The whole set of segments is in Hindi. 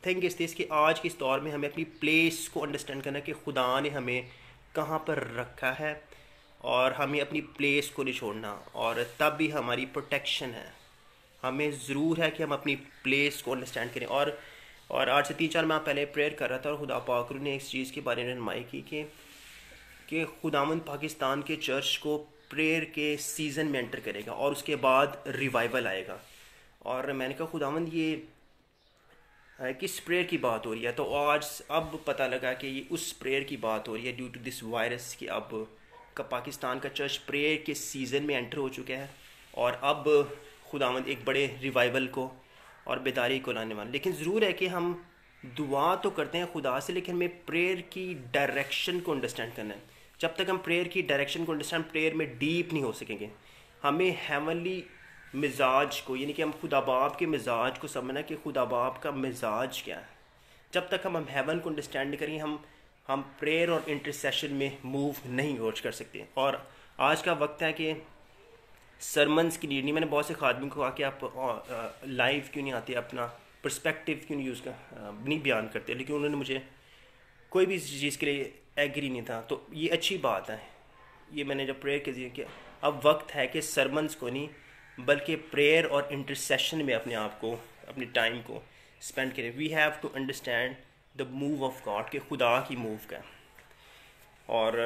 थिंग इस दिस कि आज के इस दौर में हमें अपनी प्लेस को अंडरस्टैंड करना कि खुदा ने हमें कहाँ पर रखा है, और हमें अपनी प्लेस को नहीं छोड़ना, और तब भी हमारी प्रोटेक्शन है। हमें ज़रूर है कि हम अपनी प्लेस को अंडरस्टैंड करें। और आज से 3-4 माह पहले प्रेयर कर रहा था, और खुदा पाक ने इस चीज़ के बारे में रहनुमाई की कि खुदावंद पाकिस्तान के चर्च को प्रेयर के सीज़न में एंटर करेगा और उसके बाद रिवाइवल आएगा। और मैंने कहा खुदावंद ये किस प्रेयर की बात हो रही है? तो आज अब पता लगा कि ये उस प्रेयर की बात हो रही है ड्यू टू दिस वायरस, कि अब का पाकिस्तान का चर्च प्रेयर के सीज़न में एंटर हो चुका है, और अब खुदावंद एक बड़े रिवाइवल को और बेदारी को लाने वाले। लेकिन ज़रूर है कि हम दुआ तो करते हैं खुदा से, लेकिन हमें प्रेयर की डायरेक्शन को अंडरस्टैंड करना है। जब तक हम प्रेयर की डायरेक्शन को अंडरस्टैंड, प्रेयर में डीप नहीं हो सकेंगे। हमें हेवनली मिजाज को, यानी कि हम खुदा बाप के मिजाज को समझना कि खुदा बाप का मिजाज क्या है। जब तक हम हेवन को अंडरस्टैंड नहीं करेंगे, हम प्रेयर और इंटरसेशन में मूव नहीं हो कर सकते। और आज का वक्त है कि सरमन्स की नीड नहीं। मैंने बहुत से खादमी को कहा कि आप लाइव क्यों नहीं आते, अपना पर्सपेक्टिव क्यों नहीं यूज़ कर नहीं बयान करते, लेकिन उन्होंने मुझे कोई भी चीज़ के लिए एग्री नहीं था। तो ये अच्छी बात है, ये मैंने जब प्रेयर के लिए किया, अब वक्त है कि सरमन्स को नहीं बल्कि प्रेयर और इंटरसेशन में अपने आप को, अपने टाइम को स्पेंड करें। We have to understand the move of God, के खुदा की मूव का। और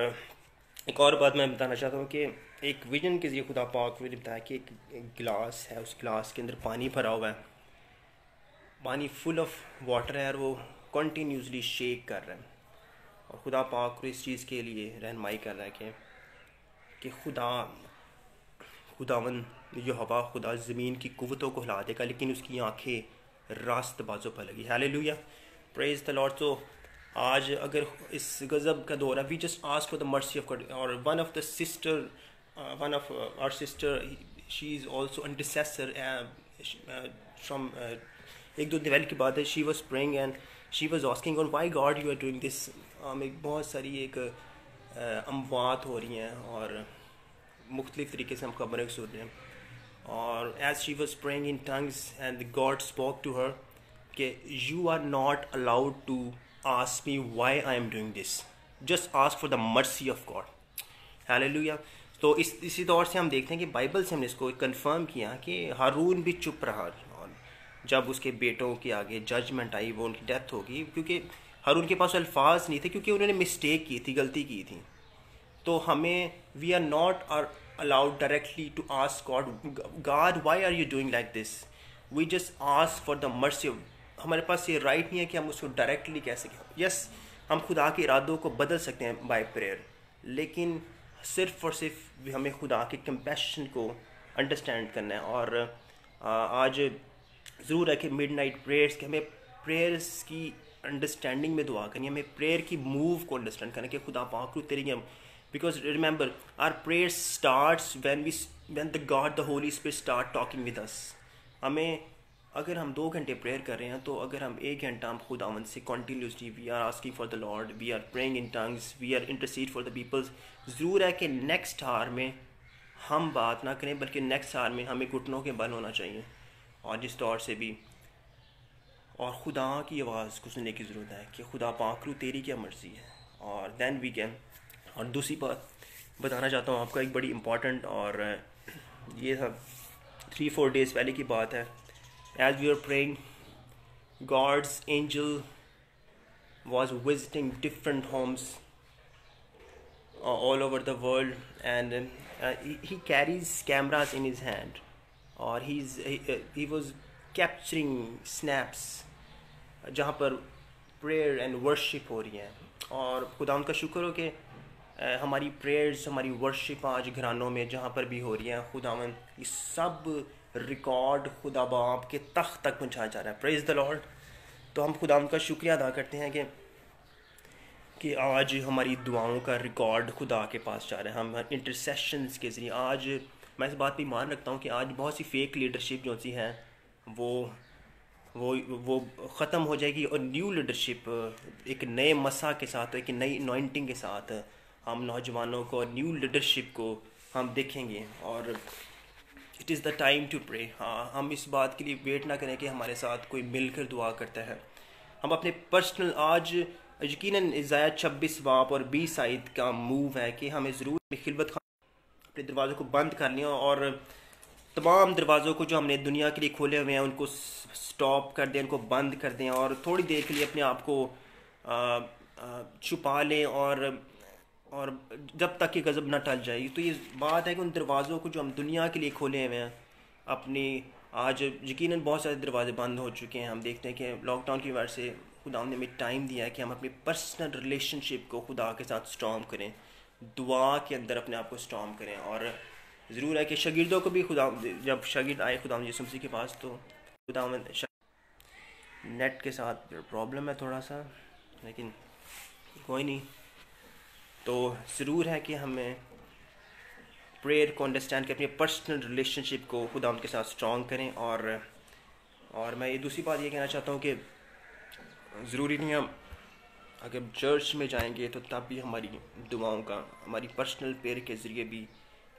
एक और बात मैं बताना चाहता हूँ कि एक विजन के जरिए खुदा पाक ने बताया कि एक गिलास है, उस गिलास के अंदर पानी भरा हुआ है, पानी फुल ऑफ वाटर है, और वो कंटिन्यूसली शेक कर रहा है। और खुदा पाक इस चीज़ के लिए रहनुमाई कर रहा है कि खुदावन यहोवा खुदा ज़मीन की कुव्वतों को हिला देगा, लेकिन उसकी आंखें रास्त बाजों पर लगी। Hallelujah, praise the Lord. तो आज अगर इस गज़ब का दौर है, we just ask for the mercy of God. और one of our sister, she is also intercessor from 1-2 Diwali की बात है, she was praying and she was asking on why God you are doing this. एक बहुत सारी एक अमवात हो रही हैं, और मुख्तलिफ़ तरीके से हम खबरें सुन रहे हैं। और as she was praying in tongues and God spoke to her कि you are not allowed to ask me why I am doing this, just ask for the mercy of God. Hallelujah. तो इसी तौर से हम देखते हैं कि बाइबल से हमने इसको कंफर्म किया कि हारून भी चुप रहा, और जब उसके बेटों के आगे जजमेंट आई, वो उनकी डेथ होगी, क्योंकि हारून के पास अल्फाज नहीं थे, क्योंकि उन्होंने मिस्टेक की थी, गलती की थी। तो हमें we are not allowed directly to ask God why are you doing like this, we just ask for the mercy. हमारे पास ये राइट नहीं है कि हम उसको डायरेक्टली कह सकें। यस, हम खुदा के इरादों को बदल सकते हैं बाय प्रेयर, लेकिन सिर्फ और सिर्फ हमें खुदा के कंपैशन को अंडरस्टैंड करना है। और आज ज़रूर है कि मिडनाइट प्रेयर्स के, हमें प्रेयर्स की अंडरस्टैंडिंग में दुआ करनी है, हमें प्रेयर की मूव को अंडरस्टैंड करना कि खुदा पाक तेरी हम, because remember our prayer starts when the God the Holy Spirit start talking with us। हमें अगर हम 2 घंटे प्रेयर कर रहे हैं, तो अगर हम 1 घंटा हम खुदावंद से continuously we are asking for the Lord, we are praying in tongues, we are intercede for the peoples, ज़रूर है कि नेक्स्ट आवर में हम बात ना करें, बल्कि नेक्स्ट आवर में हमें घुटनों के बल होना चाहिए, और जिस तौर से भी, और खुदा की आवाज़ को सुनने की ज़रूरत है कि खुदा पाक तेरी क्या मर्ज़ी है। और देन वी कैन। और दूसरी बात बताना चाहता हूँ आपका, एक बड़ी इम्पॉर्टेंट, और ये था 3-4 डेज़ पहले की बात है। As we are praying, God's angel was visiting different homes all over the world, and he carries cameras in his hand, और he was capturing snaps जहाँ पर प्रेयर एंड वर्शिप हो रही है। और खुदा उनका शुक्र हो कि हमारी प्रेयर्स, हमारी वर्शिप आज घरानों में जहाँ पर भी हो रही है, खुदावन ये सब रिकॉर्ड खुदा बाप के तख्त तक पहुँचाया जा रहा है। Praise the Lord. तो हम खुदा उनका शुक्रिया अदा करते हैं कि आज हमारी दुआओं का रिकॉर्ड खुदा के पास जा रहा है। हम इंटरसेशंस के ज़रिए, आज मैं इस बात पर ईमान रखता हूँ कि आज बहुत सी फेक लीडरशिप जो सी हैं वो ख़त्म हो जाएगी, और न्यू लीडरशिप एक नए मसा के साथ, एक नई अनॉइंटिंग के साथ हम नौजवानों को और न्यू लीडरशिप को हम देखेंगे। और it is the time to pray. हाँ, हम इस बात के लिए वेट ना करें कि हमारे साथ कोई मिलकर दुआ करता है, हम अपने पर्सनल आज यकीनन इज़ाया 26 बाब और 20 आयत का मूव है कि हमें ज़रूर खिलवत अपने दरवाज़ों को बंद कर लिया और तमाम दरवाज़ों को जो हमने दुनिया के लिए खोले हुए हैं उनको स्टॉप कर दें, उनको बंद कर दें और थोड़ी देर के लिए अपने आप को छुपा लें और जब तक कि गज़ब ना टल जाए। तो ये बात है कि उन दरवाज़ों को जो हम दुनिया के लिए खोले हुए हैं अपनी, आज यकीनन बहुत सारे दरवाजे बंद हो चुके हैं। हम देखते हैं कि लॉकडाउन की वजह से खुदा ने हमें टाइम दिया है कि हम अपनी पर्सनल रिलेशनशिप को खुदा के साथ स्ट्रॉन्ग करें, दुआ के अंदर अपने आप को स्ट्रॉन्ग करें। और ज़रूर है कि शागिर्दों को भी खुदा, जब शागिर्द आए खुदा यीशु मसीह के पास तो खुदा नेट के साथ प्रॉब्लम है थोड़ा सा, लेकिन कोई नहीं। तो ज़रूर है कि हमें प्रेयर को अंडरस्टैंड करके अपनी पर्सनल रिलेशनशिप को खुदा उनके साथ स्ट्रॉन्ग करें। और मैं ये दूसरी बात ये कहना चाहता हूँ कि ज़रूरी नहीं हम अगर चर्च में जाएंगे तो तब भी हमारी दुआओं का, हमारी पर्सनल प्रेयर के ज़रिए भी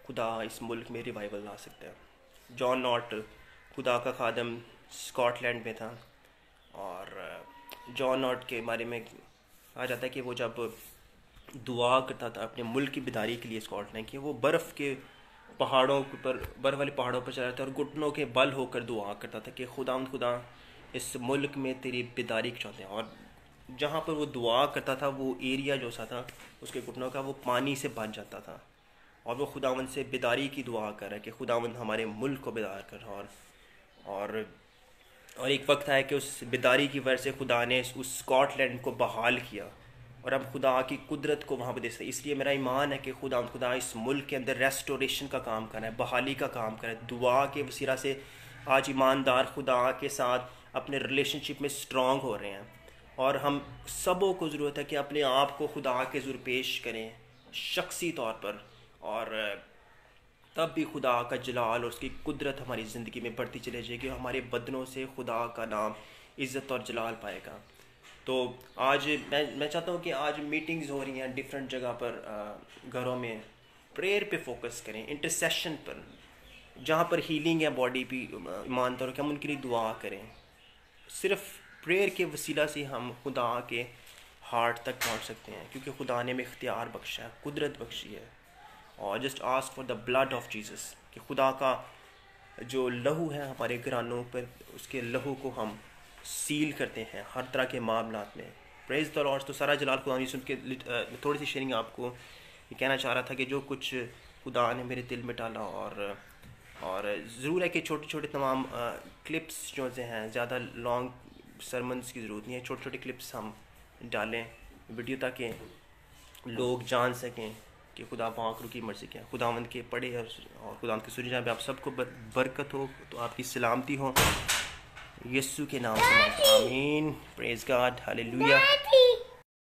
खुदा इस मुल्क में रिवाइवल ला सकता है। जॉन नॉट खुदा का खादम स्कॉटलैंड में था और जॉन नॉट के बारे में कहा जाता है कि वो जब दुआ करता था अपने मुल्क की बेदारी के लिए स्कॉटलैंड की, वो बर्फ़ के पहाड़ों पर, बर्फ़ वाले पहाड़ों पर चला था और घुटनों के बल होकर दुआ करता था कि खुदा इस मुल्क में तेरी बेदारी चाहते हैं। और जहाँ पर वो दुआ करता था वो एरिया जो सा था उसके घुटनों का वो पानी से भर जाता था और वो खुदावंद से बेदारी की दुआ कर रहा है कि खुदावंद हमारे मुल्क को बेदार कर। और एक वक्त आया कि उस बेदारी की वजह से खुदा ने उस स्कॉटलैंड को बहाल किया और अब खुदा की कुदरत को वहाँ पर देख सकते। इसलिए मेरा ईमान है कि खुदा इस मुल्क के अंदर रेस्टोरेशन का काम कर रहा है, बहाली का काम कर रहा है। दुआ के वसीला से आज ईमानदार खुदा के साथ अपने रिलेशनशिप में स्ट्रॉन्ग हो रहे हैं और हम सबों को ज़रूरत है कि अपने आप को खुदा के ज़ुर पेश करें शख्सी तौर पर, और तब भी खुदा का जलाल और उसकी कुदरत हमारी ज़िंदगी में बढ़ती चले जाएगी। हमारे बदनों से खुदा का नाम इज़्ज़त और जलाल पाएगा। तो आज मैं चाहता हूँ कि आज मीटिंग्स हो रही हैं डिफरेंट जगह पर, घरों में प्रेयर पे फोकस करें, इंटरसेशन पर, जहाँ पर हीलिंग है बॉडी भी ईमानदार हो कि हम उनके लिए दुआ करें। सिर्फ प्रेयर के वसीला से हम खुदा के हार्ट तक पहुँच सकते हैं क्योंकि खुदा ने हमें इख्तियार बख्शा है, कुदरत बख्शी है। और just ask for the blood of Jesus कि खुदा का जो लहू है हमारे घरानों पर, उसके लहू को हम सील करते हैं हर तरह के मामलात में। Praise the Lord. तो सारा जलाल खुदा ने सुन के थोड़ी सी शेयरिंग आपको ये कहना चाह रहा था कि जो कुछ खुदा ने मेरे दिल में डाला, और ज़रूर है कि छोटे छोटे तमाम क्लिप्स जो से हैं, ज़्यादा लॉन्ग सरमन्स की ज़रूरत नहीं है, छोटे छोटे क्लिप्स हम डालें वीडियो ताकि लोग जान सकें कि खुदा पाक की मर्ज़ी क्या है। खुदावंद के पढ़े और खुदावंद के सुनी जाए आप सबको बरकत हो, तो आपकी सलामती हो यीशु के नाम से। आमीन। Praise God, hallelujah.